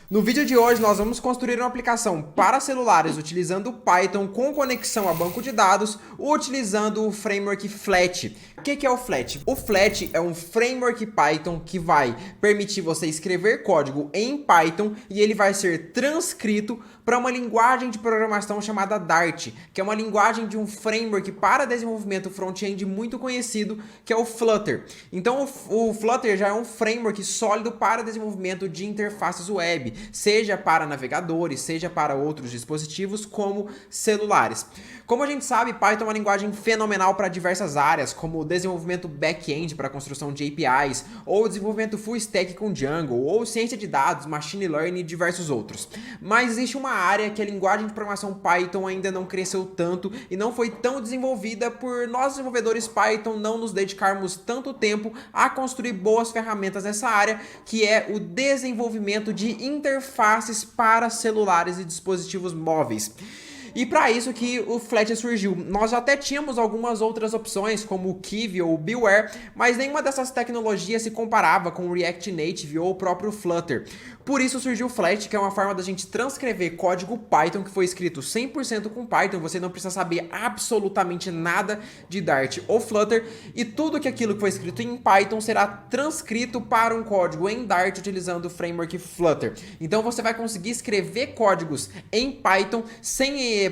No vídeo de hoje nós vamos construir uma aplicação para celulares utilizando Python com conexão a banco de dados, utilizando o framework Flat. O que é o Flat? O Flat é um framework Python que vai permitir você escrever código em Python e ele vai ser transcrito para uma linguagem de programação chamada Dart, que é uma linguagem de um framework para desenvolvimento front-end muito conhecido, que é o Flutter. Então o Flutter já é um framework sólido para desenvolvimento de interfaces web, seja para navegadores, seja para outros dispositivos como celulares. Como a gente sabe, Python é uma linguagem fenomenal para diversas áreas, como o desenvolvimento back-end para a construção de APIs, ou desenvolvimento full stack com Django, ou ciência de dados, machine learning e diversos outros. Mas existe uma área que a linguagem de programação Python ainda não cresceu tanto e não foi tão desenvolvida por nós desenvolvedores Python não nos dedicarmos tanto tempo a construir boas ferramentas nessa área, que é o desenvolvimento de interfaces para celulares e dispositivos móveis. E para isso que o Flat surgiu. Nós já até tínhamos algumas outras opções, como o Kivy ou o Beware, mas nenhuma dessas tecnologias se comparava com o React Native ou o próprio Flutter. Por isso surgiu o Flat, que é uma forma da gente transcrever código Python que foi escrito 100% com Python. Você não precisa saber absolutamente nada de Dart ou Flutter, e tudo que aquilo que foi escrito em Python será transcrito para um código em Dart utilizando o framework Flutter. Então você vai conseguir escrever códigos em Python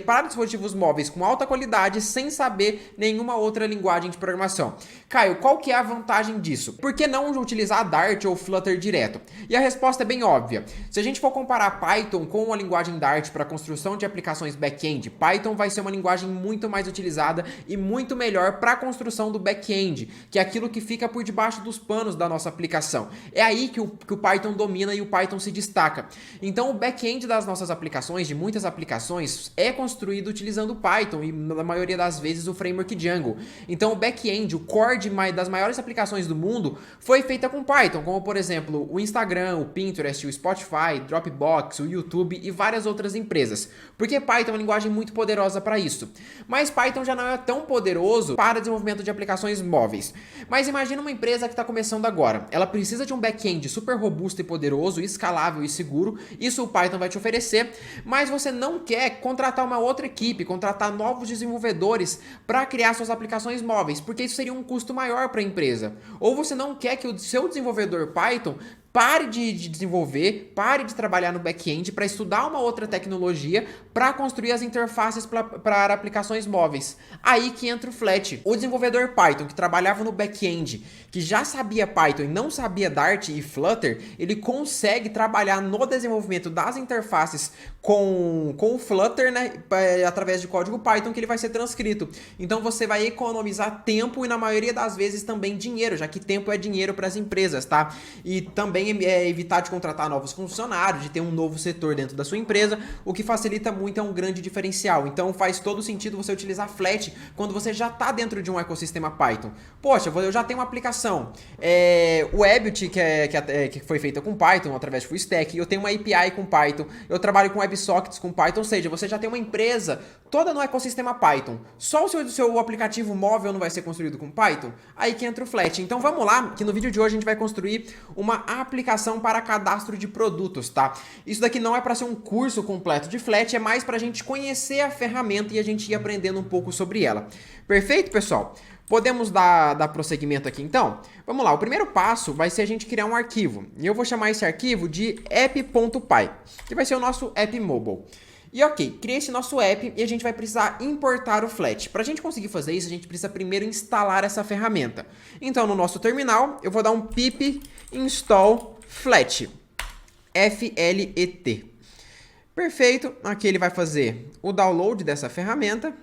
para dispositivos móveis com alta qualidade, sem saber nenhuma outra linguagem de programação. Caio, qual que é a vantagem disso? Por que não utilizar Dart ou Flutter direto? E a resposta é bem óbvia. Se a gente for comparar Python com a linguagem Dart para a construção de aplicações back-end, Python vai ser uma linguagem muito mais utilizada e muito melhor para a construção do back-end, que é aquilo que fica por debaixo dos panos da nossa aplicação. É aí que o Python domina e o Python se destaca. Então o back-end das nossas aplicações, de muitas aplicações, é construído utilizando Python e na maioria das vezes o framework Django. Então o back-end, o core das maiores aplicações do mundo foi feita com Python, como por exemplo o Instagram, o Pinterest, o Spotify, Dropbox, o YouTube e várias outras empresas. Porque Python é uma linguagem muito poderosa para isso. Mas Python já não é tão poderoso para desenvolvimento de aplicações móveis. Mas imagina uma empresa que está começando agora. Ela precisa de um back-end super robusto e poderoso, escalável e seguro. Isso o Python vai te oferecer, mas você não quer contratar uma outra equipe, contratar novos desenvolvedores para criar suas aplicações móveis, porque isso seria um custo maior para a empresa. Ou você não quer que o seu desenvolvedor Python pare de desenvolver, pare de trabalhar no back-end para estudar uma outra tecnologia para construir as interfaces para aplicações móveis. Aí que entra o Flat. O desenvolvedor Python que trabalhava no back-end, que já sabia Python e não sabia Dart e Flutter, ele consegue trabalhar no desenvolvimento das interfaces com o Flutter, né, através de código Python que ele vai ser transcrito. Então você vai economizar tempo e na maioria das vezes também dinheiro, já que tempo é dinheiro para as empresas, tá? E também evitar de contratar novos funcionários, de ter um novo setor dentro da sua empresa, o que facilita muito, é um grande diferencial. Então faz todo sentido você utilizar Flat quando você já está dentro de um ecossistema Python. Poxa, eu já tenho uma aplicação o Webbit, que foi feita com Python através de Full Stack, eu tenho uma API com Python, eu trabalho com WebSockets com Python, ou seja, você já tem uma empresa toda no ecossistema Python. Só o seu aplicativo móvel não vai ser construído com Python? Aí que entra o Flat. Então vamos lá, que no vídeo de hoje a gente vai construir uma aplicação para cadastro de produtos, tá? Isso daqui não é para ser um curso completo de Flat, é mais para a gente conhecer a ferramenta e a gente ir aprendendo um pouco sobre ela. Perfeito, pessoal? Podemos dar prosseguimento aqui, então? Vamos lá, o primeiro passo vai ser a gente criar um arquivo. E eu vou chamar esse arquivo de app.py, que vai ser o nosso app mobile. E ok, criei esse nosso app e a gente vai precisar importar o Flat. Para a gente conseguir fazer isso, a gente precisa primeiro instalar essa ferramenta. Então, no nosso terminal, eu vou dar um pip install Flat. F-L-E-T. Perfeito, aqui ele vai fazer o download dessa ferramenta.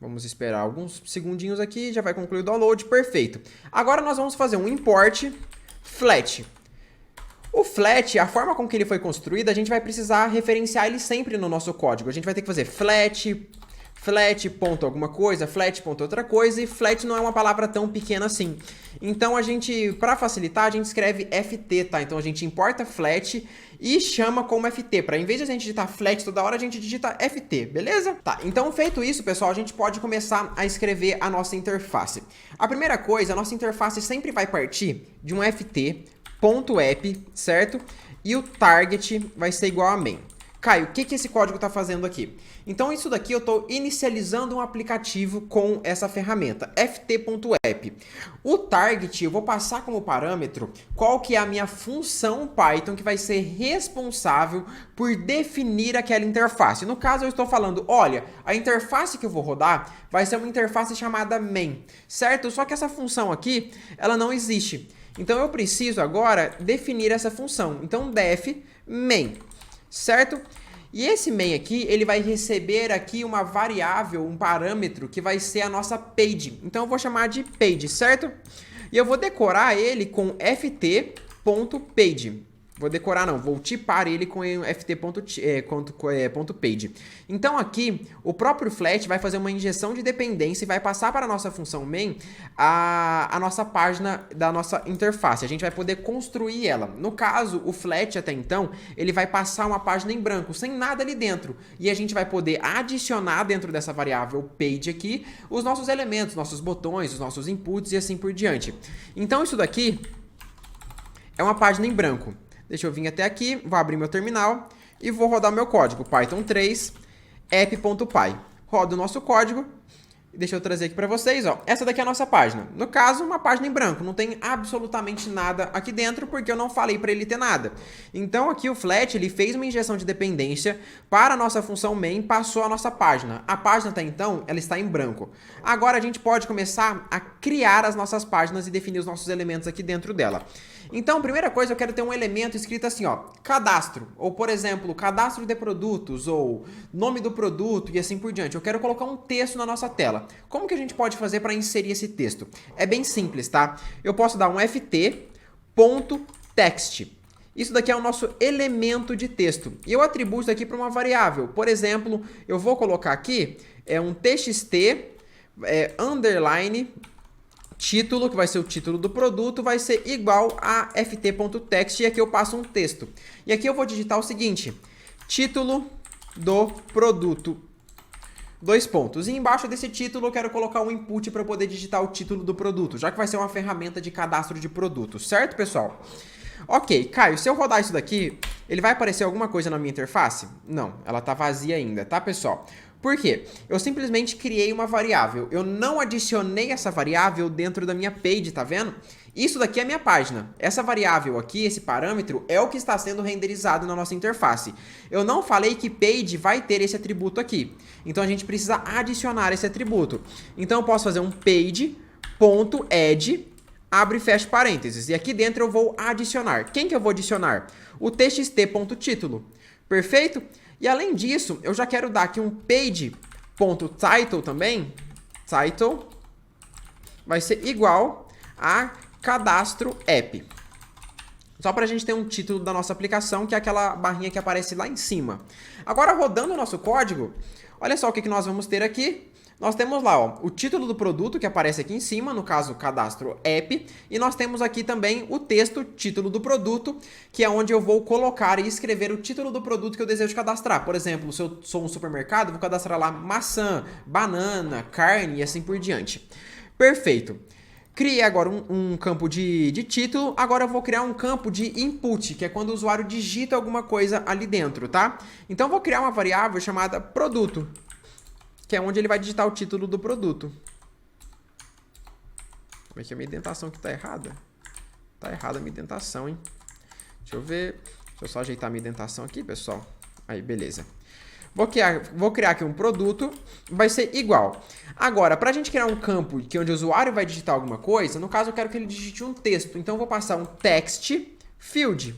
Vamos esperar alguns segundinhos aqui, já vai concluir o download, perfeito. Agora nós vamos fazer um import Flat. O Flat, a forma com que ele foi construído, a gente vai precisar referenciar ele sempre no nosso código. A gente vai ter que fazer flat ponto alguma coisa, flat ponto outra coisa, e flat não é uma palavra tão pequena assim. Então a gente, para facilitar, a gente escreve ft, tá? Então a gente importa flat e chama como ft, para em vez de a gente digitar flat toda hora, a gente digita ft, beleza? Tá, então feito isso, pessoal, a gente pode começar a escrever a nossa interface. A primeira coisa, a nossa interface sempre vai partir de um ft .app, certo? E o target vai ser igual a main. Caio, o que esse código está fazendo aqui? Então, isso daqui eu estou inicializando um aplicativo com essa ferramenta, ft.app. O target eu vou passar como parâmetro qual que é a minha função Python que vai ser responsável por definir aquela interface. No caso, eu estou falando, olha, a interface que eu vou rodar vai ser uma interface chamada main, certo? Só que essa função aqui, ela não existe. Então, eu preciso agora definir essa função. Então, def main. Certo? E esse main aqui, ele vai receber aqui uma variável, um parâmetro, que vai ser a nossa page. Então, eu vou chamar de page, certo? E eu vou decorar ele com ft.page. Vou decorar não, vou tipar ele com ft.page. Então aqui, o próprio Flat vai fazer uma injeção de dependência e vai passar para a nossa função main a nossa página da nossa interface. A gente vai poder construir ela. No caso, o Flat até então, ele vai passar uma página em branco, sem nada ali dentro. E a gente vai poder adicionar dentro dessa variável page aqui os nossos elementos, nossos botões, os nossos inputs e assim por diante. Então isso daqui é uma página em branco. Deixa eu vir até aqui, vou abrir meu terminal e vou rodar meu código, Python 3 app.py. Rodo o nosso código, deixa eu trazer aqui para vocês, ó. Essa daqui é a nossa página. No caso, uma página em branco, não tem absolutamente nada aqui dentro porque eu não falei para ele ter nada. Então aqui o Flat, ele fez uma injeção de dependência para a nossa função main, passou a nossa página. A página até então, ela está em branco. Agora a gente pode começar a criar as nossas páginas e definir os nossos elementos aqui dentro dela. Então, primeira coisa, eu quero ter um elemento escrito assim, ó, cadastro, ou por exemplo, cadastro de produtos, ou nome do produto e assim por diante. Eu quero colocar um texto na nossa tela. Como que a gente pode fazer para inserir esse texto? É bem simples, tá? Eu posso dar um ft.text. Isso daqui é o nosso elemento de texto. E eu atribuo isso aqui para uma variável. Por exemplo, eu vou colocar aqui um txt underline título, que vai ser o título do produto, vai ser igual a ft.text e aqui eu passo um texto. E aqui eu vou digitar o seguinte, título do produto, dois pontos. E embaixo desse título eu quero colocar um input para poder digitar o título do produto, já que vai ser uma ferramenta de cadastro de produtos, certo, pessoal? Ok, Caio, se eu rodar isso daqui, ele vai aparecer alguma coisa na minha interface? Não, ela está vazia ainda, tá, pessoal? Por quê? Eu simplesmente criei uma variável. Eu não adicionei essa variável dentro da minha page, tá vendo? Isso daqui é a minha página. Essa variável aqui, esse parâmetro, é o que está sendo renderizado na nossa interface. Eu não falei que page vai ter esse atributo aqui. Então a gente precisa adicionar esse atributo. Então eu posso fazer um page.add, abre e fecha parênteses. E aqui dentro eu vou adicionar. Quem que eu vou adicionar? O txt.título. Perfeito? E além disso, eu já quero dar aqui um page.title também. Title vai ser igual a cadastro app. Só para a gente ter um título da nossa aplicação, que é aquela barrinha que aparece lá em cima. Agora, rodando o nosso código, olha só o que nós vamos ter aqui. Nós temos lá, ó, o título do produto que aparece aqui em cima, no caso, cadastro app, e nós temos aqui também o texto, título do produto, que é onde eu vou colocar e escrever o título do produto que eu desejo cadastrar. Por exemplo, se eu sou um supermercado, vou cadastrar lá maçã, banana, carne e assim por diante. Perfeito. Criei agora um campo de título, agora eu vou criar um campo de input, que é quando o usuário digita alguma coisa ali dentro, tá? Então, eu vou criar uma variável chamada produto, que é onde ele vai digitar o título do produto. Como é que a minha indentação aqui tá errada? Tá errada a minha indentação, hein? Deixa eu ver. Deixa eu só ajeitar a minha indentação aqui, pessoal. Aí, beleza. Vou criar aqui um produto, vai ser igual. Agora, para a gente criar um campo que onde o usuário vai digitar alguma coisa, no caso eu quero que ele digite um texto. Então, eu vou passar um text field.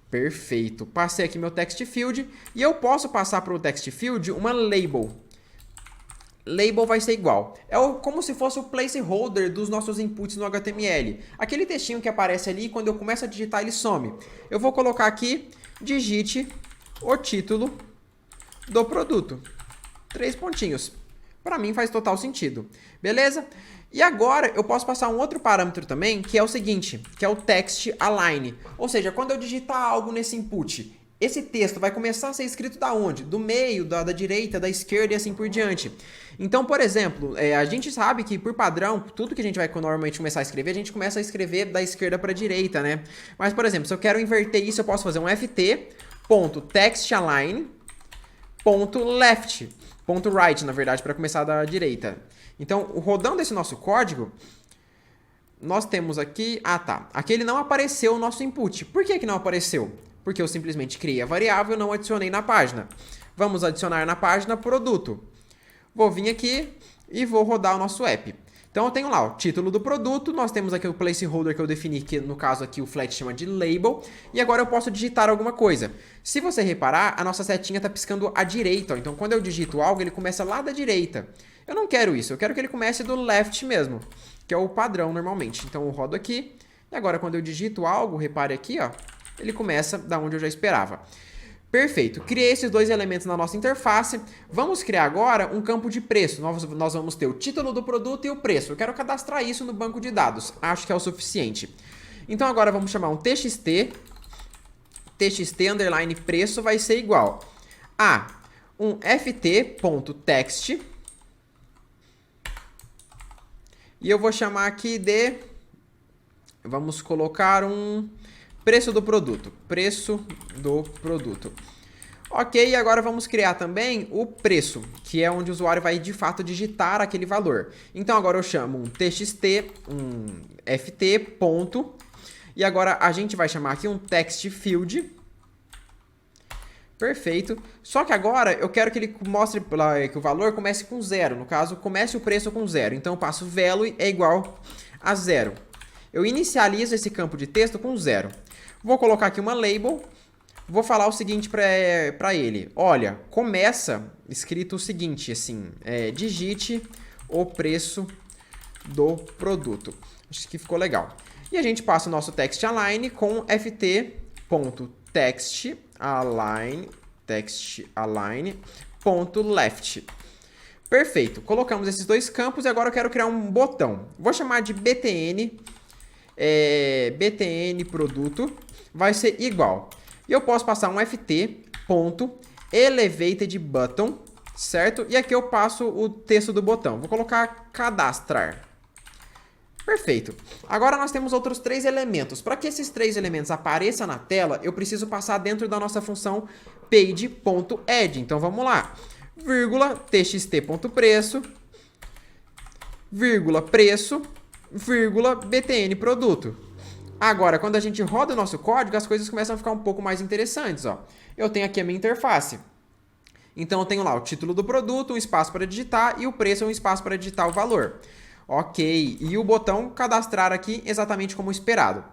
Perfeito. Passei aqui meu text field e eu posso passar para o text field uma label. Label vai ser igual. É como se fosse o placeholder dos nossos inputs no HTML. Aquele textinho que aparece ali, quando eu começo a digitar, ele some. Eu vou colocar aqui, digite o título do produto. 3 pontinhos. Para mim faz total sentido. Beleza? E agora eu posso passar um outro parâmetro também, que é o seguinte, que é o text align. Ou seja, quando eu digitar algo nesse input, esse texto vai começar a ser escrito da onde? Do meio, da direita, da esquerda e assim por diante. Então, por exemplo, a gente sabe que por padrão, tudo que a gente vai normalmente começar a escrever, a gente começa a escrever da esquerda para a direita, né? Mas, por exemplo, se eu quero inverter isso, eu posso fazer um ft.textalign.left, ponto right, na verdade, para começar da direita. Então, rodando esse nosso código, nós temos aqui... Ah, tá. Aqui ele não apareceu o nosso input. Por que não apareceu? Porque eu simplesmente criei a variável e não adicionei na página. Vamos adicionar na página produto. Vou vir aqui e vou rodar o nosso app. Então eu tenho lá o título do produto, nós temos aqui o placeholder que eu defini, que no caso aqui o Flat chama de label, e agora eu posso digitar alguma coisa. Se você reparar, a nossa setinha está piscando à direita, ó. Então quando eu digito algo, ele começa lá da direita. Eu não quero isso, eu quero que ele comece do left mesmo, que é o padrão normalmente. Então eu rodo aqui, e agora quando eu digito algo, repare aqui, ó, ele começa da onde eu já esperava. Perfeito, criei esses dois elementos na nossa interface. Vamos criar agora um campo de preço. Nós vamos ter o título do produto e o preço. Eu quero cadastrar isso no banco de dados. Acho que é o suficiente. Então agora vamos chamar um txt underline preço vai ser igual a um ft.text. E eu vou chamar aqui de... Vamos colocar um... Preço do produto. Preço do produto. Ok, agora vamos criar também o preço, que é onde o usuário vai de fato digitar aquele valor. Então agora eu chamo um txt, um ft, ponto, e agora a gente vai chamar aqui um text field. Perfeito. Só que agora eu quero que ele mostre que o valor comece com 0. No caso, comece o preço com 0. Então eu passo value é igual a 0. Eu inicializo esse campo de texto com 0. Vou colocar aqui uma label, vou falar o seguinte para ele. Olha, começa escrito o seguinte, assim, digite o preço do produto. Acho que ficou legal. E a gente passa o nosso text align com ft.textalign.left. Perfeito. Colocamos esses dois campos e agora eu quero criar um botão. Vou chamar de btn produto. Vai ser igual. E eu posso passar um ft.elevatedButton, certo? E aqui eu passo o texto do botão. Vou colocar cadastrar. Perfeito. Agora nós temos outros 3 elementos. Para que esses 3 elementos apareçam na tela, eu preciso passar dentro da nossa função page.add. Então vamos lá. Vírgula txt.preço, vírgula preço, vírgula btn produto. Agora, quando a gente roda o nosso código, as coisas começam a ficar um pouco mais interessantes, ó. Eu tenho aqui a minha interface. Então, eu tenho lá o título do produto, um espaço para digitar, e o preço é um espaço para digitar o valor. Ok, e o botão cadastrar aqui exatamente como esperado.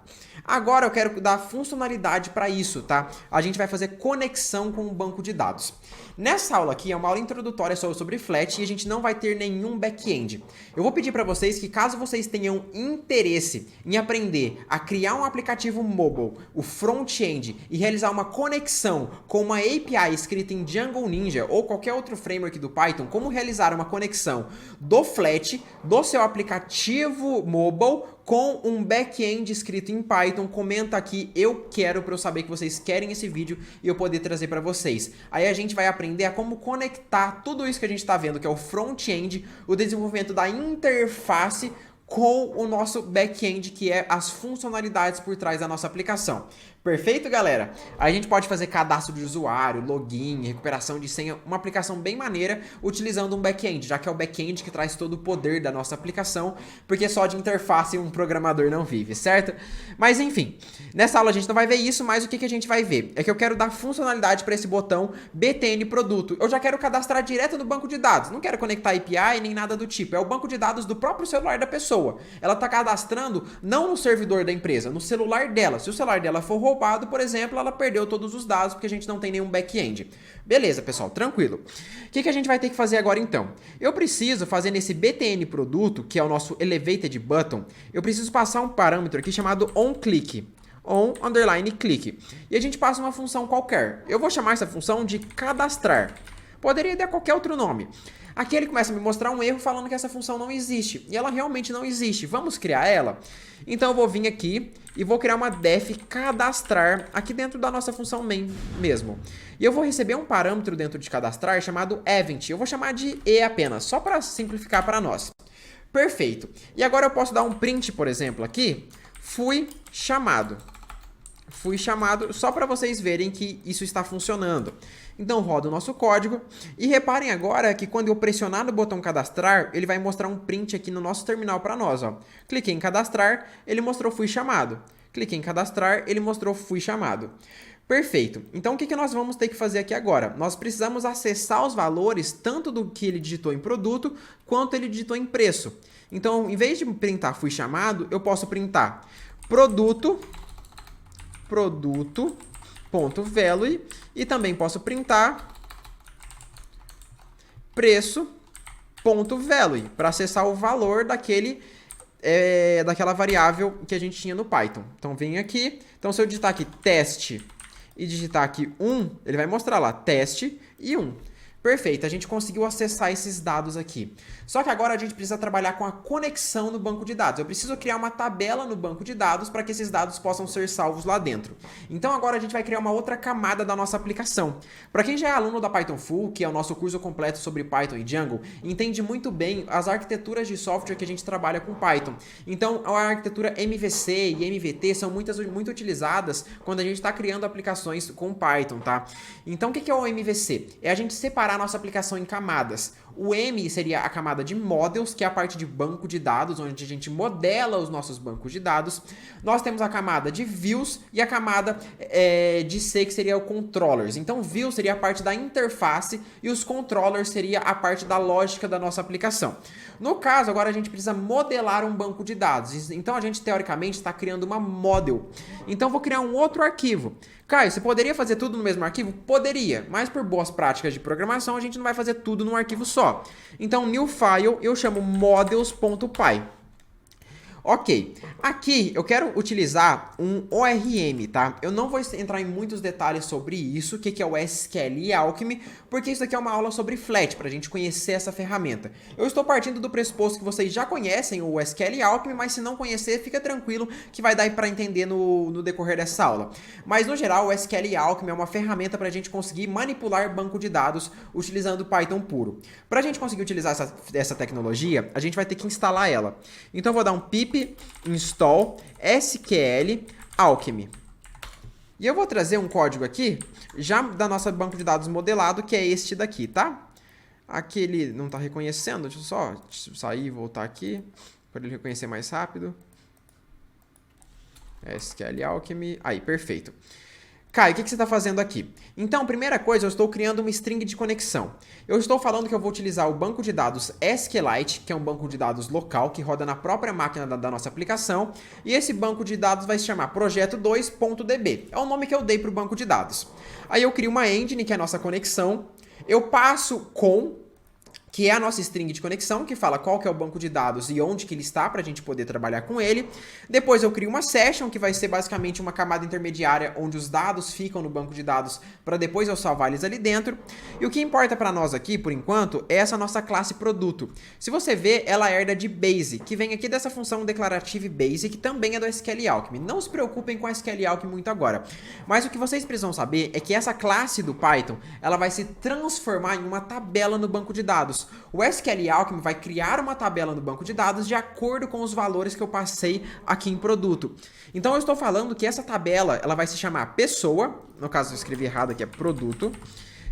Agora eu quero dar funcionalidade para isso, tá? A gente vai fazer conexão com o banco de dados. Nessa aula aqui é uma aula introdutória sobre Flat e a gente não vai ter nenhum back-end. Eu vou pedir para vocês que, caso vocês tenham interesse em aprender a criar um aplicativo mobile, o front-end, e realizar uma conexão com uma API escrita em Django Ninja ou qualquer outro framework do Python, como realizar uma conexão do Flat, do seu aplicativo mobile, com um back-end escrito em Python, comenta aqui, eu quero, para eu saber que vocês querem esse vídeo e eu poder trazer para vocês. Aí a gente vai aprender a como conectar tudo isso que a gente está vendo, que é o front-end, o desenvolvimento da interface com o nosso back-end, que é as funcionalidades por trás da nossa aplicação. Perfeito, galera? A gente pode fazer cadastro de usuário, login, recuperação de senha, uma aplicação bem maneira utilizando um back-end, já que é o back-end que traz todo o poder da nossa aplicação, porque só de interface um programador não vive, certo? Mas enfim, nessa aula a gente não vai ver isso, mas o que a gente vai ver? É que eu quero dar funcionalidade para esse botão btn produto. Eu já quero cadastrar direto no banco de dados, não quero conectar API nem nada do tipo, é o banco de dados do próprio celular da pessoa. Ela está cadastrando não no servidor da empresa, no celular dela. Se o celular dela for roubado, por exemplo, ela perdeu todos os dados porque a gente não tem nenhum back-end. Beleza, pessoal, tranquilo. O que a gente vai ter que fazer agora então? Eu preciso fazer nesse btn produto, que é o nosso elevated button, eu preciso passar um parâmetro aqui chamado onClick. On_click. E a gente passa uma função qualquer. Eu vou chamar essa função de cadastrar. Poderia dar qualquer outro nome. Aqui ele começa a me mostrar um erro falando que essa função não existe. E ela realmente não existe. Vamos criar ela? Então eu vou vir aqui e vou criar uma def cadastrar aqui dentro da nossa função main mesmo. E eu vou receber um parâmetro dentro de cadastrar chamado event. Eu vou chamar de e apenas, só para simplificar para nós. Perfeito. E agora eu posso dar um print, por exemplo, aqui. Fui chamado. Fui chamado só para vocês verem que isso está funcionando. Então roda o nosso código e reparem agora que quando eu pressionar no botão cadastrar, ele vai mostrar um print aqui no nosso terminal para nós. Ó. Cliquei em cadastrar, ele mostrou fui chamado. Cliquei em cadastrar, ele mostrou fui chamado. Perfeito. Então o que nós vamos ter que fazer aqui agora? Nós precisamos acessar os valores tanto do que ele digitou em produto quanto ele digitou em preço. Então em vez de printar fui chamado, eu posso printar produto.value e também posso printar preço.value para acessar o valor daquela variável que a gente tinha no Python. Então vem aqui, então se eu digitar aqui teste e digitar aqui 1, ele vai mostrar lá teste e 1. Perfeito, a gente conseguiu acessar esses dados aqui. Só que agora a gente precisa trabalhar com a conexão no banco de dados. Eu preciso criar uma tabela no banco de dados para que esses dados possam ser salvos lá dentro. Então agora a gente vai criar uma outra camada da nossa aplicação. Para quem já é aluno da Python Full, que é o nosso curso completo sobre Python e Django, entende muito bem as arquiteturas de software que a gente trabalha com Python. Então a arquitetura MVC e MVT são muito utilizadas quando a gente está criando aplicações com Python, tá? Então o que é o MVC? É a gente separar a nossa aplicação em camadas. O M seria a camada de models, que é a parte de banco de dados, onde a gente modela os nossos bancos de dados. Nós temos a camada de views e a camada de C, que seria o controllers. Então, views seria a parte da interface e os controllers seria a parte da lógica da nossa aplicação. No caso, agora a gente precisa modelar um banco de dados. Então, a gente, teoricamente, está criando uma model. Então, vou criar um outro arquivo. Caio, você poderia fazer tudo no mesmo arquivo? Poderia, mas por boas práticas de programação, a gente não vai fazer tudo num arquivo só. Então, new file, eu chamo models.py. Ok, aqui eu quero utilizar um ORM, tá? Eu não vou entrar em muitos detalhes sobre isso, o que é o SQL Alchemy, porque isso aqui é uma aula sobre Flat, para a gente conhecer essa ferramenta. Eu estou partindo do pressuposto que vocês já conhecem o SQL Alchemy, mas se não conhecer, fica tranquilo que vai dar para entender no decorrer dessa aula. Mas no geral, o SQL Alchemy é uma ferramenta para a gente conseguir manipular banco de dados utilizando Python puro. Para a gente conseguir utilizar essa tecnologia, a gente vai ter que instalar ela. Então eu vou dar um pip install SQL Alchemy. E eu vou trazer um código aqui, já da nossa banco de dados modelado, que é este daqui, tá? Aqui ele não está reconhecendo, deixa eu só sair e voltar aqui, para ele reconhecer mais rápido. SQL Alchemy, aí, perfeito. Caio, o que você está fazendo aqui? Então, primeira coisa, eu estou criando uma string de conexão. Eu estou falando que eu vou utilizar o banco de dados SQLite, que é um banco de dados local, que roda na própria máquina da nossa aplicação, e esse banco de dados vai se chamar projeto2.db. É o nome que eu dei para o banco de dados. Aí eu crio uma engine, que é a nossa conexão, eu passo com, que é a nossa string de conexão, que fala qual que é o banco de dados e onde que ele está para a gente poder trabalhar com ele. Depois eu crio uma session, que vai ser basicamente uma camada intermediária onde os dados ficam no banco de dados para depois eu salvar eles ali dentro. E o que importa para nós aqui, por enquanto, é essa nossa classe produto. Se você ver, ela herda de base, que vem aqui dessa função declarative base, que também é do SQL Alchemy. Não se preocupem com a SQL Alchemy muito agora. Mas o que vocês precisam saber é que essa classe do Python, ela vai se transformar em uma tabela no banco de dados. O SQL Alchemy vai criar uma tabela no banco de dados de acordo com os valores que eu passei aqui em produto. Então eu estou falando que essa tabela, ela vai se chamar pessoa, no caso eu escrevi errado aqui, é produto,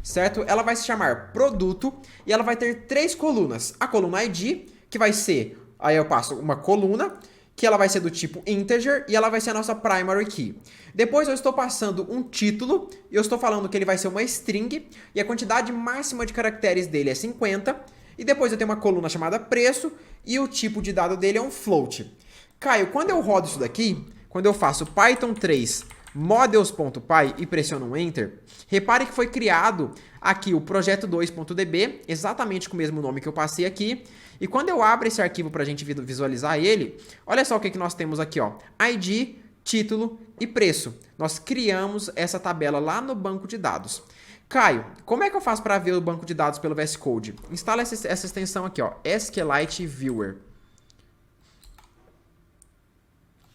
certo? Ela vai se chamar produto e ela vai ter 3 colunas. A coluna ID, que vai ser, aí eu passo uma coluna, que ela vai ser do tipo integer e ela vai ser a nossa primary key. Depois eu estou passando um título e eu estou falando que ele vai ser uma string e a quantidade máxima de caracteres dele é 50. E depois eu tenho uma coluna chamada preço e o tipo de dado dele é um float. Caio, quando eu rodo isso daqui, quando eu faço Python 3 models.py e pressiono um Enter, repare que foi criado aqui o projeto2.db, exatamente com o mesmo nome que eu passei aqui. E quando eu abro esse arquivo para a gente visualizar ele, olha só o que nós temos aqui, ó, ID, título e preço. Nós criamos essa tabela lá no banco de dados. Caio, como é que eu faço para ver o banco de dados pelo VS Code? Instala essa extensão aqui, ó, SQLite Viewer.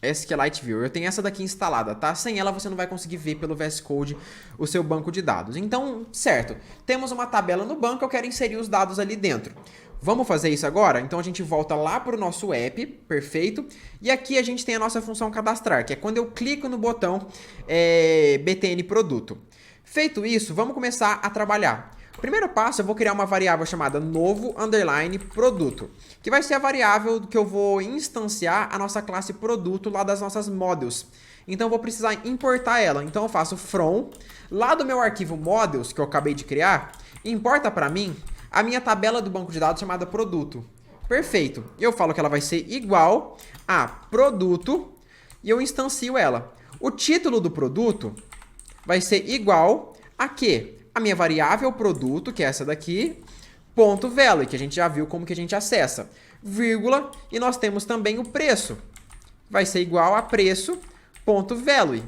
SQLite Viewer. Eu tenho essa daqui instalada, tá? Sem ela você não vai conseguir ver pelo VS Code o seu banco de dados. Então, certo. Temos uma tabela no banco, eu quero inserir os dados ali dentro. Vamos fazer isso agora? Então a gente volta lá para o nosso app, perfeito. E aqui a gente tem a nossa função cadastrar, que é quando eu clico no botão BTN produto. Feito isso, vamos começar a trabalhar. Primeiro passo, eu vou criar uma variável chamada novo underline produto, que vai ser a variável que eu vou instanciar a nossa classe produto lá das nossas models. Então eu vou precisar importar ela. Então eu faço from, lá do meu arquivo models que eu acabei de criar, importa para mim a minha tabela do banco de dados chamada produto. Perfeito. Eu falo que ela vai ser igual a produto e eu instancio ela. O título do produto vai ser igual a quê? A minha variável produto, que é essa daqui, ponto value, que a gente já viu como que a gente acessa, vírgula, e nós temos também o preço. Vai ser igual a preço, ponto value.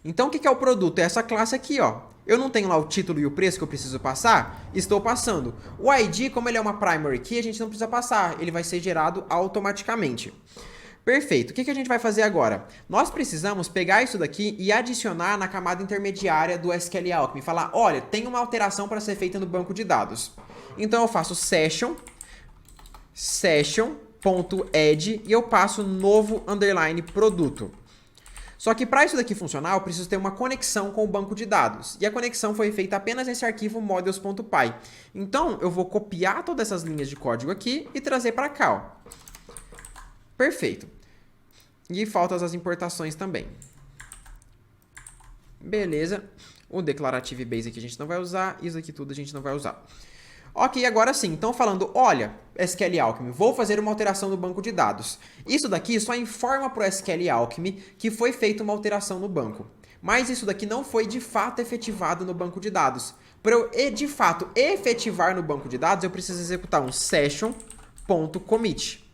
Então, o que é o produto? É essa classe aqui, ó. Eu não tenho lá o título e o preço que eu preciso passar? Estou passando. O ID, como ele é uma primary key, a gente não precisa passar. Ele vai ser gerado automaticamente. Perfeito. O que a gente vai fazer agora? Nós precisamos pegar isso daqui e adicionar na camada intermediária do SQL Alchemy. Falar, olha, tem uma alteração para ser feita no banco de dados. Então eu faço session.add e eu passo novo underline produto. Só que para isso daqui funcionar, eu preciso ter uma conexão com o banco de dados. E a conexão foi feita apenas nesse arquivo models.py. Então eu vou copiar todas essas linhas de código aqui e trazer para cá, ó. Perfeito. E faltam as importações também. Beleza. O declarative basic a gente não vai usar. Isso aqui tudo a gente não vai usar. Ok, agora sim. Então falando, olha, SQL Alchemy, vou fazer uma alteração no banco de dados. Isso daqui só informa para o SQL Alchemy que foi feita uma alteração no banco. Mas isso daqui não foi de fato efetivado no banco de dados. Para eu de fato efetivar no banco de dados, eu preciso executar um session.commit.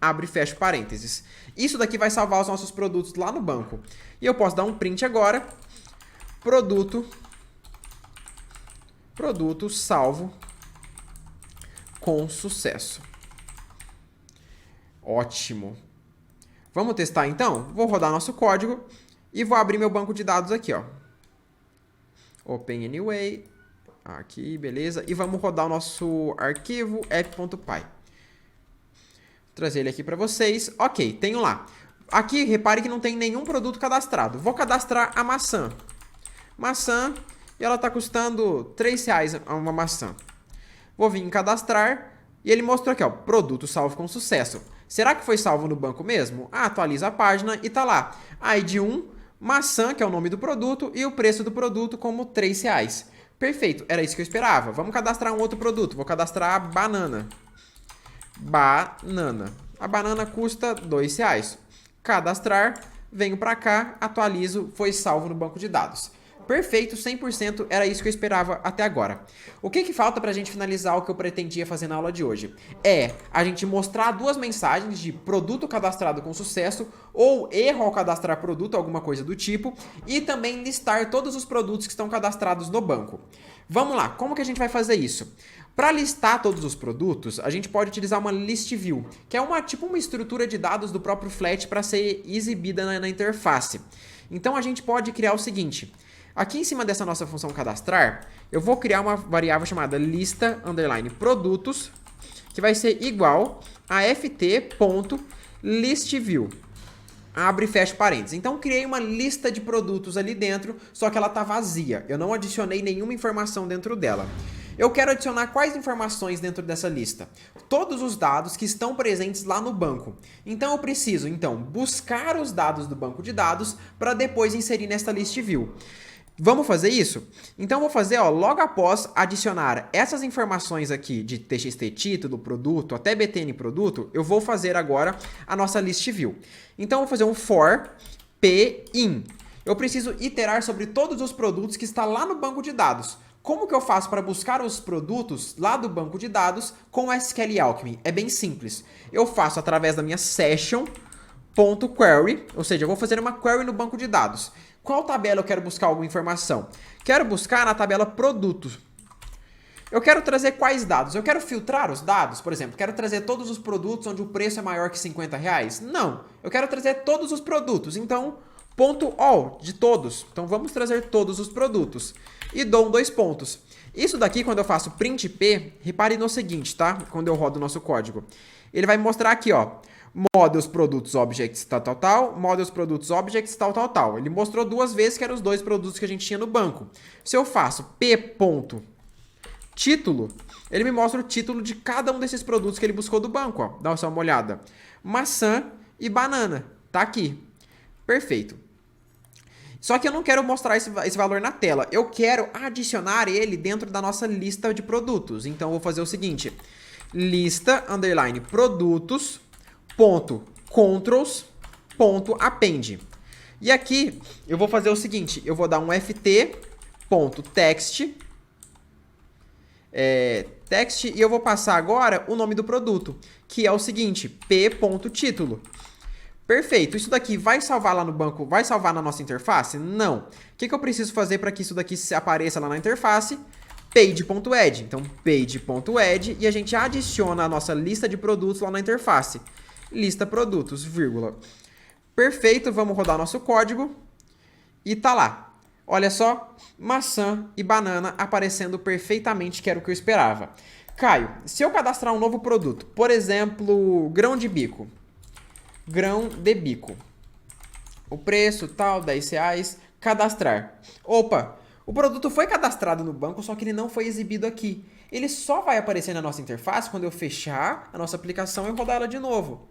Abre e fecha parênteses. Isso daqui vai salvar os nossos produtos lá no banco. E eu posso dar um print agora. Produto salvo com sucesso. Ótimo. Vamos testar então? Vou rodar nosso código e vou abrir meu banco de dados aqui, ó. Open Anyway. Aqui, beleza. E vamos rodar o nosso arquivo app.py. Trazer ele aqui para vocês. Ok, tenho lá. Aqui, repare que não tem nenhum produto cadastrado. Vou cadastrar a maçã. Maçã, e ela está custando R$3 uma maçã. Vou vir em cadastrar, e ele mostrou aqui, ó, produto salvo com sucesso. Será que foi salvo no banco mesmo? Ah, atualiza a página e tá lá. ID 1, maçã, que é o nome do produto, e o preço do produto como R$3. Perfeito, era isso que eu esperava. Vamos cadastrar um outro produto. Vou cadastrar a banana. A banana custa R$2. Cadastrar, venho para cá, atualizo, foi salvo no banco de dados. Perfeito, 100%, era isso que eu esperava até agora. O que falta para a gente finalizar o que eu pretendia fazer na aula de hoje? É a gente mostrar duas mensagens de produto cadastrado com sucesso ou erro ao cadastrar produto, alguma coisa do tipo, e também listar todos os produtos que estão cadastrados no banco. Vamos lá, como que a gente vai fazer isso? Para listar todos os produtos, a gente pode utilizar uma list view, que é tipo uma estrutura de dados do próprio Flat para ser exibida na interface. Então a gente pode criar o seguinte: aqui em cima dessa nossa função cadastrar, eu vou criar uma variável chamada lista underline produtos, que vai ser igual a ft.listview. Abre e fecha parênteses. Então, criei uma lista de produtos ali dentro, só que ela está vazia. Eu não adicionei nenhuma informação dentro dela. Eu quero adicionar quais informações dentro dessa lista? Todos os dados que estão presentes lá no banco. Então, eu preciso, buscar os dados do banco de dados para depois inserir nesta list view. Vamos fazer isso? Então, eu vou fazer, logo após adicionar essas informações aqui de txt título, produto, até btn produto, eu vou fazer agora a nossa list view. Então, eu vou fazer um for p-in. Eu preciso iterar sobre todos os produtos que está lá no banco de dados. Como que eu faço para buscar os produtos lá do banco de dados com o SQL Alchemy? É bem simples. Eu faço através da minha session.query, ou seja, eu vou fazer uma query no banco de dados. Qual tabela eu quero buscar alguma informação? Quero buscar na tabela produtos. Eu quero trazer quais dados? Eu quero filtrar os dados, por exemplo, quero trazer todos os produtos onde o preço é maior que R$ 50? Não, eu quero trazer todos os produtos, então, ponto all, de todos. Então, vamos trazer todos os produtos. E dou 2 pontos. Isso daqui, quando eu faço print P, repare no seguinte, tá? Quando eu rodo o nosso código. Ele vai mostrar aqui, ó, models, produtos, objects, tal, models, produtos, objects, tal. Ele mostrou 2 vezes que eram os 2 produtos que a gente tinha no banco. Se eu faço P.título, ele me mostra o título de cada um desses produtos que ele buscou do banco, ó. Dá só uma olhada. Maçã e banana, tá aqui. Perfeito. Só que eu não quero mostrar esse valor na tela. Eu quero adicionar ele dentro da nossa lista de produtos. Então, eu vou fazer o seguinte. Lista, underline, produtos, ponto, controls, ponto, append. E aqui, eu vou fazer o seguinte. Eu vou dar um ft.text, text, e eu vou passar agora o nome do produto, que é o seguinte, p.título. Perfeito. Isso daqui vai salvar lá no banco, vai salvar na nossa interface? Não. O que eu preciso fazer para que isso daqui apareça lá na interface? Page.add. Então, page.add, e a gente adiciona a nossa lista de produtos lá na interface. Lista produtos, vírgula. Perfeito, vamos rodar nosso código. E tá lá. Olha só, maçã e banana aparecendo perfeitamente, que era o que eu esperava. Caio, se eu cadastrar um novo produto, por exemplo, grão de bico. Grão de bico. O preço, tal, R$10, cadastrar. Opa, o produto foi cadastrado no banco, só que ele não foi exibido aqui. Ele só vai aparecer na nossa interface quando eu fechar a nossa aplicação e rodar ela de novo.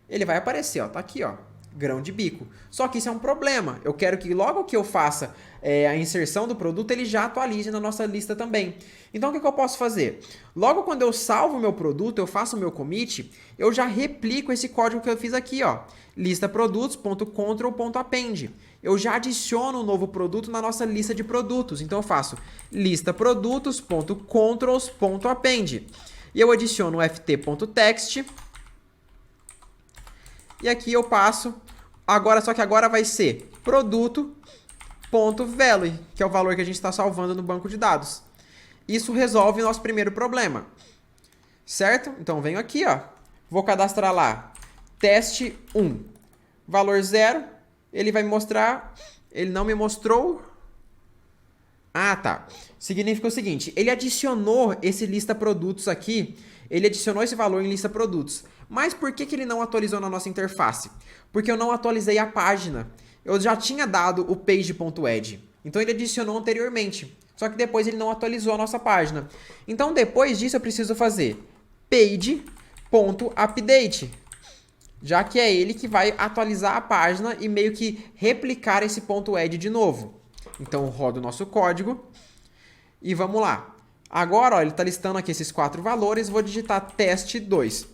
Ele vai aparecer, ó, tá aqui, ó, grão de bico. Só que isso é um problema. Eu quero que logo que eu faça a inserção do produto, ele já atualize na nossa lista também. Então, o que eu posso fazer? Logo quando eu salvo o meu produto, eu faço o meu commit, eu já replico esse código que eu fiz aqui, ó. Lista produtos.control.append. Eu já adiciono um novo produto na nossa lista de produtos. Então, eu faço lista produtos.controls.append. E eu adiciono o ft.text. E aqui eu passo, agora, só que agora vai ser produto.value, que é o valor que a gente está salvando no banco de dados. Isso resolve o nosso primeiro problema, certo? Então, venho aqui, ó, vou cadastrar lá, teste 1, valor 0, ele vai me mostrar, ele não me mostrou. Ah, tá. Significa o seguinte, ele adicionou esse lista produtos aqui, ele adicionou esse valor em lista produtos. Mas por que ele não atualizou na nossa interface? Porque eu não atualizei a página. Eu já tinha dado o page.add. Então ele adicionou anteriormente. Só que depois ele não atualizou a nossa página. Então depois disso eu preciso fazer page.update. Já que é ele que vai atualizar a página e meio que replicar esse .add de novo. Então eu rodo o nosso código e vamos lá. Agora, ó, ele está listando aqui esses 4 valores. Vou digitar teste 2.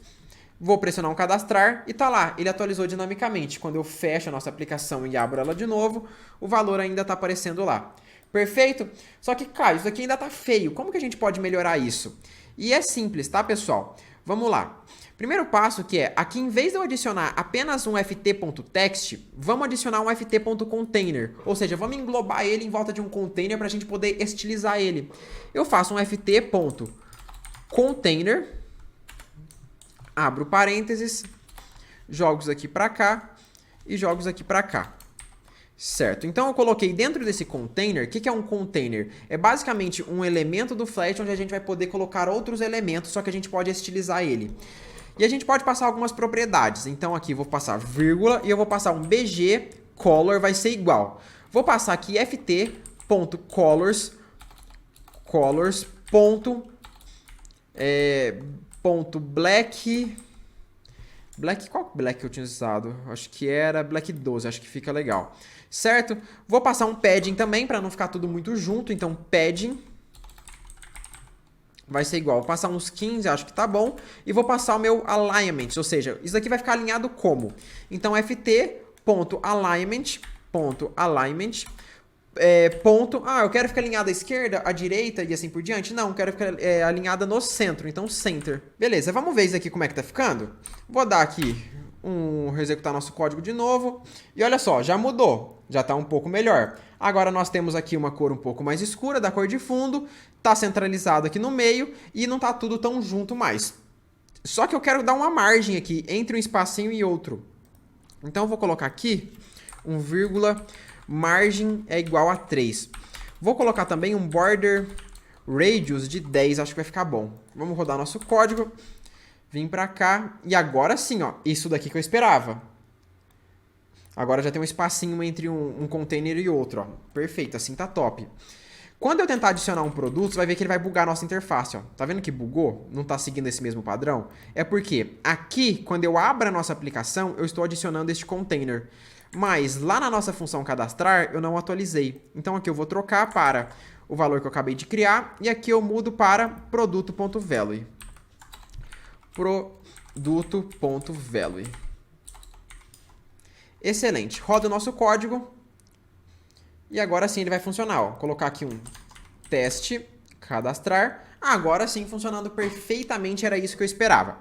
Vou pressionar um cadastrar e tá lá, ele atualizou dinamicamente. Quando eu fecho a nossa aplicação e abro ela de novo, o valor ainda está aparecendo lá. Perfeito? Só que, Caio, isso aqui ainda tá feio. Como que a gente pode melhorar isso? E é simples, tá, pessoal? Vamos lá. Primeiro passo que é, aqui em vez de eu adicionar apenas um ft.text, vamos adicionar um ft.container. Ou seja, vamos englobar ele em volta de um container para a gente poder estilizar ele. Eu faço um ft.container, abro parênteses, jogos aqui para cá e jogos aqui para cá. Certo, então eu coloquei dentro desse container, o que é um container? É basicamente um elemento do Flash onde a gente vai poder colocar outros elementos, só que a gente pode estilizar ele. E a gente pode passar algumas propriedades, então aqui vou passar vírgula e eu vou passar um bg, color vai ser igual. Vou passar aqui ft.colors, black, qual black eu tinha usado? Acho que era black 12, acho que fica legal. Certo? Vou passar um padding também, para não ficar tudo muito junto, então padding vai ser igual. Vou passar uns 15, acho que tá bom, e vou passar o meu alignment, ou seja, isso aqui vai ficar alinhado como? Então ft.alignment, eu quero ficar alinhada à esquerda, à direita e assim por diante? Não, quero ficar alinhada no centro, então center. Beleza, vamos ver isso aqui como é que tá ficando? Vou dar aqui executar nosso código de novo. E olha só, já mudou. Já está um pouco melhor. Agora nós temos aqui uma cor um pouco mais escura, da cor de fundo, está centralizado aqui no meio e não está tudo tão junto mais. Só que eu quero dar uma margem aqui entre um espacinho e outro. Então eu vou colocar aqui um vírgula, margem é igual a 3. Vou colocar também um border radius de 10, acho que vai ficar bom. Vamos rodar nosso código, vim para cá e agora sim, ó, isso daqui que eu esperava. Agora já tem um espacinho entre um container e outro, ó. Perfeito, assim tá top. Quando eu tentar adicionar um produto, você vai ver que ele vai bugar a nossa interface, ó. Tá vendo que bugou? Não tá seguindo esse mesmo padrão? É porque aqui, quando eu abro a nossa aplicação, eu estou adicionando este container. Mas lá na nossa função cadastrar, eu não atualizei. Então aqui eu vou trocar para o valor que eu acabei de criar e aqui eu mudo para produto.value. Produto.value. Excelente. Roda o nosso código. E agora sim ele vai funcionar. Ó. Colocar aqui um teste, cadastrar. Agora sim funcionando perfeitamente, era isso que eu esperava.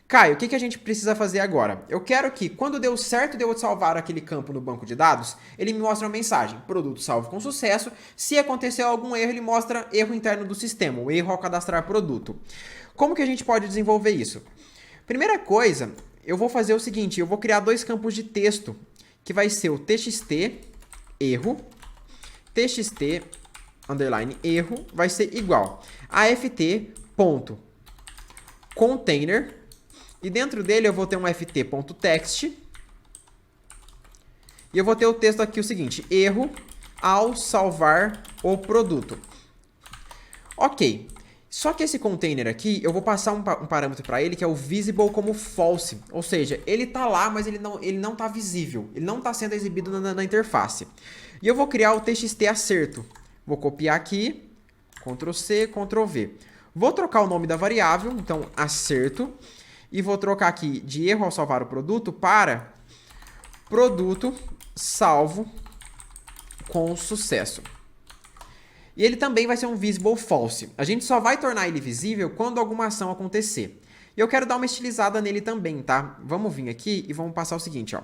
Caio, o que a gente precisa fazer agora? Eu quero que, quando deu certo de eu salvar aquele campo no banco de dados, ele me mostre uma mensagem, produto salvo com sucesso. Se aconteceu algum erro, ele mostra erro interno do sistema, o erro ao cadastrar produto. Como que a gente pode desenvolver isso? Primeira coisa, eu vou fazer o seguinte, eu vou criar dois campos de texto, que vai ser o txt erro, txt underline erro, vai ser igual a ft.container, e dentro dele eu vou ter um ft.text, e eu vou ter o texto aqui o seguinte, erro ao salvar o produto. Ok. Só que esse container aqui, eu vou passar um parâmetro para ele que é o visible como false. Ou seja, ele está lá, mas ele não está visível. Ele não está sendo exibido na interface. E eu vou criar o txt acerto. Vou copiar aqui, Ctrl C, Ctrl V. Vou trocar o nome da variável, então acerto. E vou trocar aqui de erro ao salvar o produto para produto salvo com sucesso. E ele também vai ser um visible false. A gente só vai tornar ele visível quando alguma ação acontecer. E eu quero dar uma estilizada nele também, tá? Vamos vir aqui e vamos passar o seguinte, ó.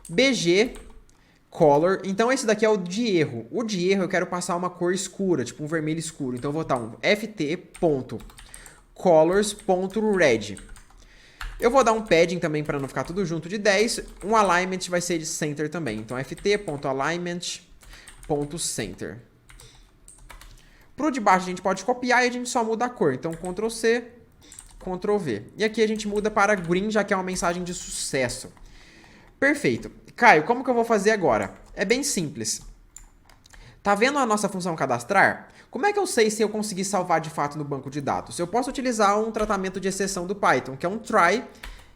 BG color. Então esse daqui é o de erro. O de erro eu quero passar uma cor escura, tipo um vermelho escuro. Então eu vou botar um ft.colors.red. Eu vou dar um padding também para não ficar tudo junto de 10. Um alignment vai ser de center também. Então ft.alignment.center. Pro de baixo a gente pode copiar e a gente só muda a cor. Então, Ctrl C, Ctrl V. E aqui a gente muda para green, já que é uma mensagem de sucesso. Perfeito. Caio, como que eu vou fazer agora? É bem simples. Tá vendo a nossa função cadastrar? Como é que eu sei se eu consegui salvar de fato no banco de dados? Eu posso utilizar um tratamento de exceção do Python, que é um try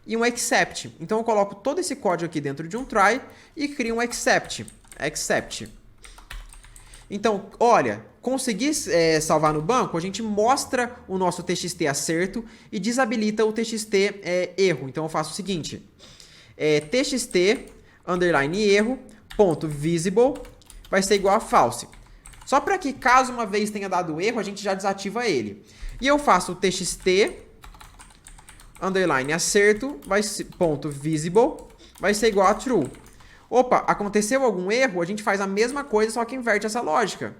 e um except. Então, eu coloco todo esse código aqui dentro de um try e crio um except. Então, olha, consegui salvar no banco, a gente mostra o nosso txt acerto e desabilita o txt erro. Então, eu faço o seguinte, txt underline erro ponto visible vai ser igual a false. Só para que, caso uma vez tenha dado erro, a gente já desativa ele. E eu faço o txt underline acerto ponto visible vai ser igual a true. Opa, aconteceu algum erro? A gente faz a mesma coisa, só que inverte essa lógica.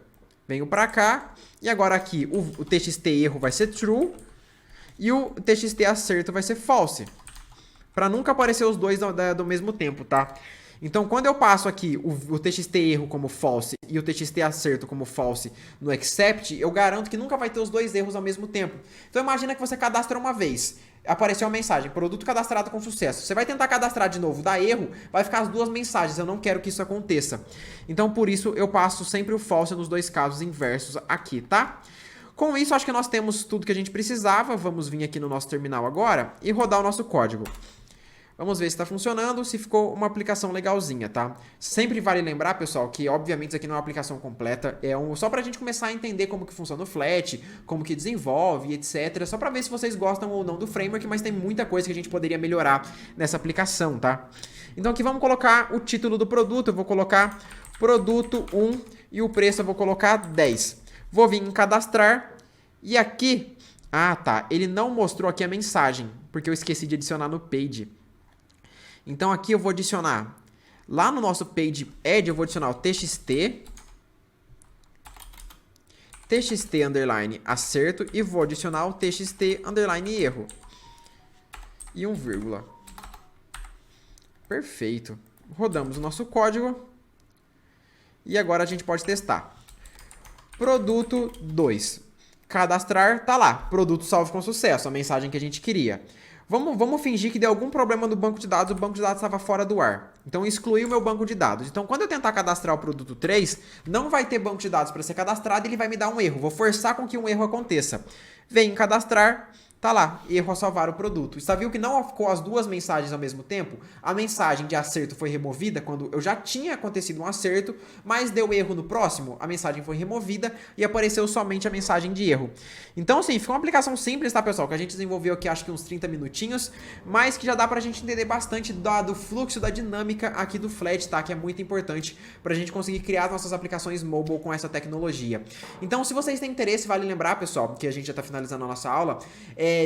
Venho para cá e agora aqui o txt erro vai ser true e o txt acerto vai ser false. Para nunca aparecer os dois do mesmo tempo, tá? Então, quando eu passo aqui o txt erro como false e o txt acerto como false no except, eu garanto que nunca vai ter os dois erros ao mesmo tempo. Então, imagina que você cadastra uma vez. Apareceu uma mensagem, produto cadastrado com sucesso. Você vai tentar cadastrar de novo, dá erro, vai ficar as duas mensagens. Eu não quero que isso aconteça. Então, por isso, eu passo sempre o false nos dois casos inversos aqui, tá? Com isso, acho que nós temos tudo que a gente precisava. Vamos vir aqui no nosso terminal agora e rodar o nosso código. Vamos ver se está funcionando, se ficou uma aplicação legalzinha, tá? Sempre vale lembrar, pessoal, que obviamente isso aqui não é uma aplicação completa, só para a gente começar a entender como que funciona o Flat, como que desenvolve, etc. Só para ver se vocês gostam ou não do framework, mas tem muita coisa que a gente poderia melhorar nessa aplicação, tá? Então aqui vamos colocar o título do produto, eu vou colocar produto 1 e o preço eu vou colocar 10. Vou vir em cadastrar e aqui, ele não mostrou aqui a mensagem, porque eu esqueci de adicionar no page. Então aqui eu vou adicionar Lá no nosso page add eu vou adicionar o txt underline acerto e vou adicionar o txt underline erro e um vírgula. Perfeito. Rodamos o nosso código e agora a gente pode testar. Produto 2. Cadastrar, tá lá. Produto salvo com sucesso, a mensagem que a gente queria. Vamos fingir que deu algum problema no banco de dados, o banco de dados estava fora do ar. Então, excluí o meu banco de dados. Então, quando eu tentar cadastrar o produto 3, não vai ter banco de dados para ser cadastrado e ele vai me dar um erro. Vou forçar com que um erro aconteça. Vem em cadastrar, tá lá, erro ao salvar o produto. Você viu que não ficou as duas mensagens ao mesmo tempo? A mensagem de acerto foi removida quando eu já tinha acontecido um acerto, mas deu erro no próximo, a mensagem foi removida e apareceu somente a mensagem de erro. Então, assim, ficou uma aplicação simples, tá, pessoal? Que a gente desenvolveu aqui, acho que uns 30 minutinhos, mas que já dá pra gente entender bastante do fluxo, da dinâmica aqui do Flat, tá? Que é muito importante pra gente conseguir criar nossas aplicações mobile com essa tecnologia. Então, se vocês têm interesse, vale lembrar, pessoal, que a gente já tá finalizando a nossa aula,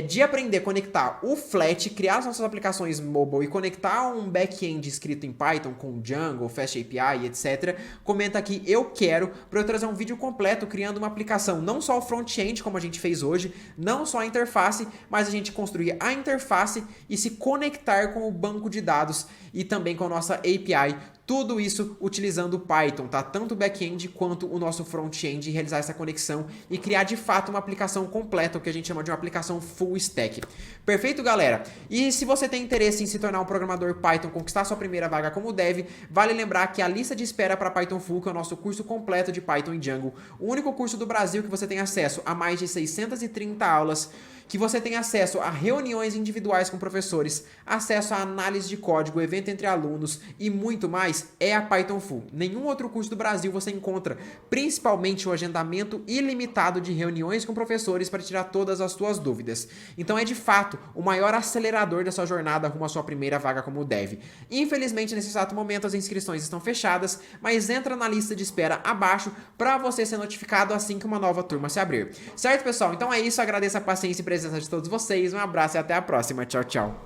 de aprender a conectar o Flat, criar as nossas aplicações mobile e conectar um back-end escrito em Python com Django, Fast API, etc. Comenta aqui, eu quero, para eu trazer um vídeo completo criando uma aplicação, não só o front-end, como a gente fez hoje, não só a interface, mas a gente construir a interface e se conectar com o banco de dados e também com a nossa API. Tudo isso utilizando o Python, tá? Tanto o back-end quanto o nosso front-end, realizar essa conexão e criar de fato uma aplicação completa, o que a gente chama de uma aplicação full stack. Perfeito, galera? E se você tem interesse em se tornar um programador Python, conquistar sua primeira vaga como dev, vale lembrar que a lista de espera para Python Full, que é o nosso curso completo de Python e Django, o único curso do Brasil que você tem acesso a mais de 630 aulas, que você tem acesso a reuniões individuais com professores, acesso a análise de código, evento entre alunos e muito mais, é a Python Full. Nenhum outro curso do Brasil você encontra, principalmente o agendamento ilimitado de reuniões com professores para tirar todas as suas dúvidas. Então é de fato o maior acelerador da sua jornada rumo à sua primeira vaga como dev. Infelizmente, nesse exato momento as inscrições estão fechadas, mas entra na lista de espera abaixo para você ser notificado assim que uma nova turma se abrir. Certo, pessoal? Então é isso, agradeço a paciência e presença de todos vocês, um abraço e até a próxima. Tchau, tchau.